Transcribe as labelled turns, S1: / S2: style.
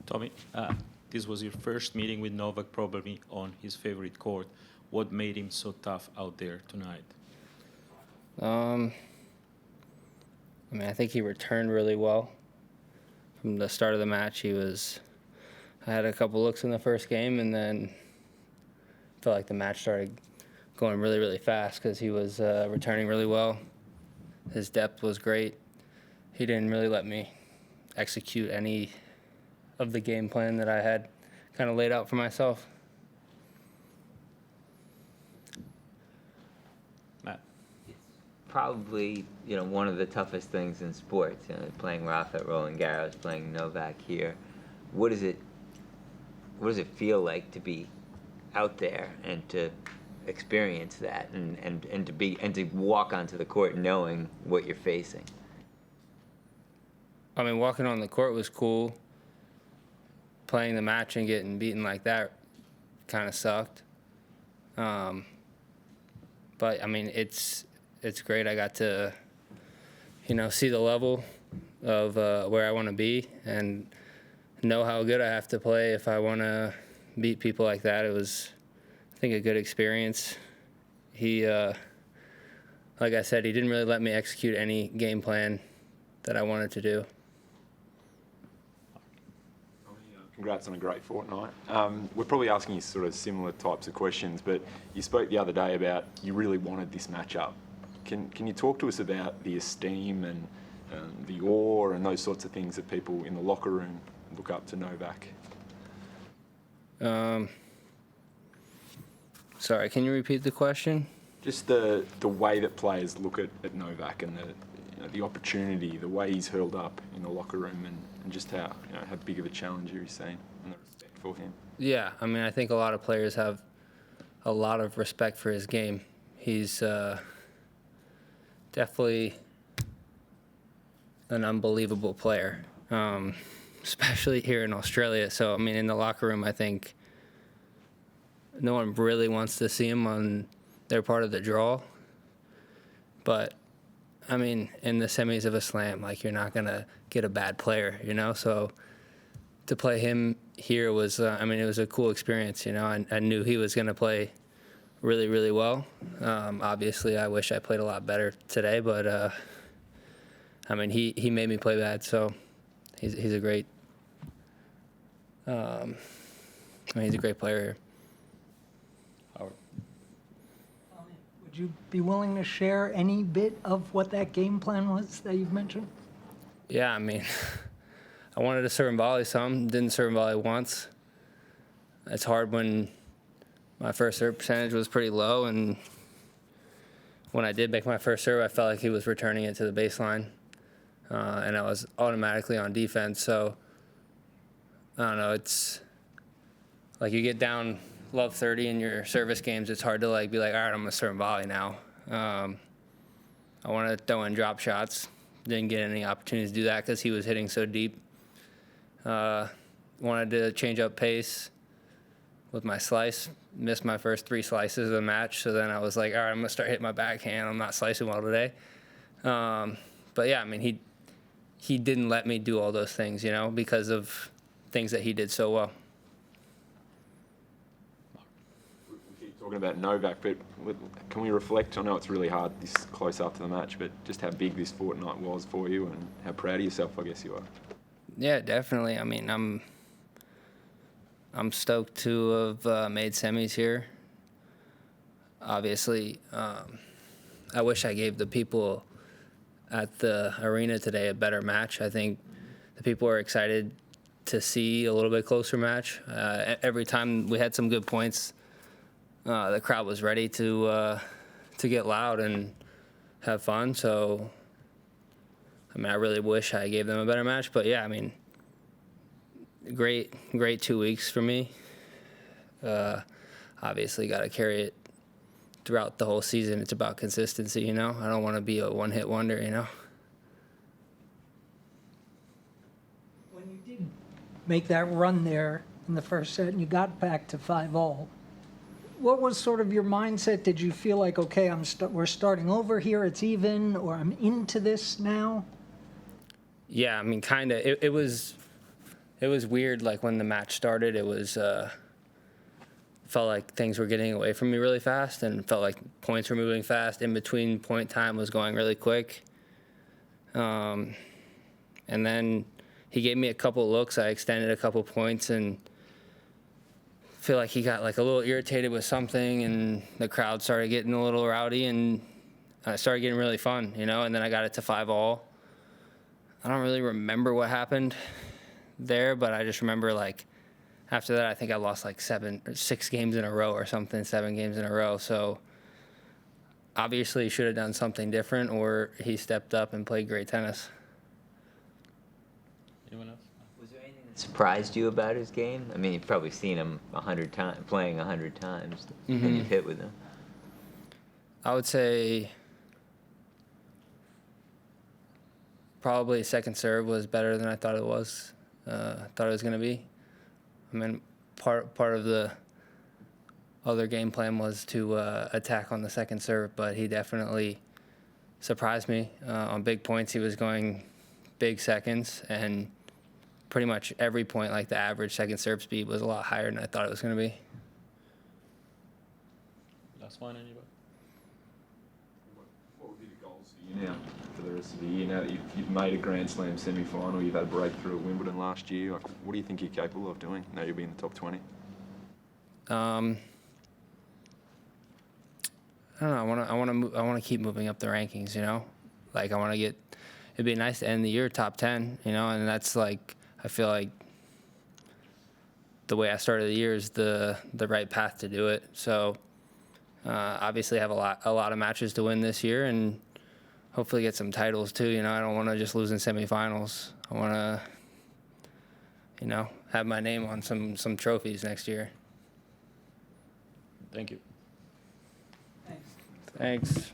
S1: Tommy, this was your first meeting with Novak, probably on his favorite court. What made him so tough out there tonight?
S2: I mean, I think he returned really well. From the start of the match, I had a couple looks in the first game, and then felt like the match started going really, really fast because he was returning really well. His depth was great. He didn't really let me execute any of the game plan that I had kind of laid out for myself.
S1: Matt?
S3: Probably, one of the toughest things in sports, playing Rafa at Roland Garros, playing Novak here. What does it feel like to be out there and to experience that and to walk onto the court knowing what you're facing?
S2: I mean, walking on the court was cool. Playing the match and getting beaten like that kind of sucked. But I mean, it's great. I got to, see the level of where I want to be and know how good I have to play if I want to beat people like that. It was, I think, a good experience. He, like I said, he didn't really let me execute any game plan that I wanted to do.
S4: Congrats on a great fortnight. We're probably asking you sort of similar types of questions, but you spoke the other day about you really wanted this matchup. Can you talk to us about the esteem and the awe and those sorts of things that people in the locker room look up to Novak?
S2: Sorry, can you repeat the question?
S4: Just the way that players look at Novak and the opportunity, the way he's hurled up in the locker room, and just how big of a challenger he's seen and the respect for him.
S2: Yeah, I mean, I think a lot of players have a lot of respect for his game. He's definitely an unbelievable player, especially here in Australia. So, I mean, in the locker room, I think no one really wants to see him on their part of the draw. But I mean, in the semis of a slam, like, you're not going to get a bad player, So to play him here was, it was a cool experience, I knew he was going to play really, really well. Obviously, I wish I played a lot better today, but, he made me play bad, so he's a great, he's a great player here.
S5: Would you be willing to share any bit of what that game plan was that you've mentioned?
S2: Yeah, I wanted to serve and volley some, didn't serve and volley once. It's hard when my first serve percentage was pretty low, and when I did make my first serve, I felt like he was returning it to the baseline, and I was automatically on defense. So, I don't know, it's like you get down love 30 in your service games, it's hard to be like, all right, I'm gonna serve and volley now. I want to throw in drop shots. Didn't get any opportunities to do that because he was hitting so deep. Wanted to change up pace with my slice. Missed my first 3 slices of the match, so then I was like, all right, I'm gonna start hitting my backhand. I'm not slicing well today. But yeah, he didn't let me do all those things, because of things that he did so well.
S4: Talking about Novak, but can we reflect? I know it's really hard this close up to the match, but just how big this fortnight was for you and how proud of yourself, I guess, you are.
S2: Yeah, definitely. I'm stoked to have made semis here. Obviously, I wish I gave the people at the arena today a better match. I think the people were excited to see a little bit closer match. Every time we had some good points, the crowd was ready to get loud and have fun. So, I really wish I gave them a better match. But yeah, great 2 weeks for me. Obviously, got to carry it throughout the whole season. It's about consistency, I don't want to be a one-hit wonder,
S5: When you did make that run there in the first set and you got back to 5-all, what was sort of your mindset? Did you feel like, okay, we're starting over here, it's even, or I'm into this now?
S2: Yeah, kind of. It was it was weird. Like when the match started, it was felt like things were getting away from me really fast, and felt like points were moving fast. In between point time was going really quick. And then he gave me a couple looks. I extended a couple points, and feel like he got like a little irritated with something, and the crowd started getting a little rowdy, and it started getting really fun, you know. And then I got it to 5-all. I don't really remember what happened there, but I just remember like after that, I think I lost like 7 or 6 games in a row or something, 7 games in a row. So obviously he should have done something different, or he stepped up and played great tennis.
S1: Anyone else?
S3: Was there anything that surprised you about his game? I mean, you've probably seen him 100 times, playing 100 times, and you've hit with him.
S2: I would say probably second serve was better than I thought it was. Thought it was going to be. I mean, part of the other game plan was to attack on the second serve, but he definitely surprised me. On big points, he was going big seconds, and pretty much every point, like the average second serve speed was a lot higher than I thought it was going to be.
S1: Last one, anybody?
S4: What would be the goals for you now for the rest of the year? Now that you've made a Grand Slam semi-final, you've had a breakthrough at Wimbledon last year. Like, what do you think you're capable of doing now you'll be in the top 20?
S2: I don't know. I want to keep moving up the rankings. You know, like I want to get. It'd be nice to end the year top 10. You know, and that's like I feel like the way I started the year is the right path to do it. So obviously, I have a lot of matches to win this year, and hopefully get some titles too. You know, I don't want to just lose in semifinals. I want to, you know, have my name on some trophies next year.
S1: Thank you.
S5: Thanks.
S2: Thanks.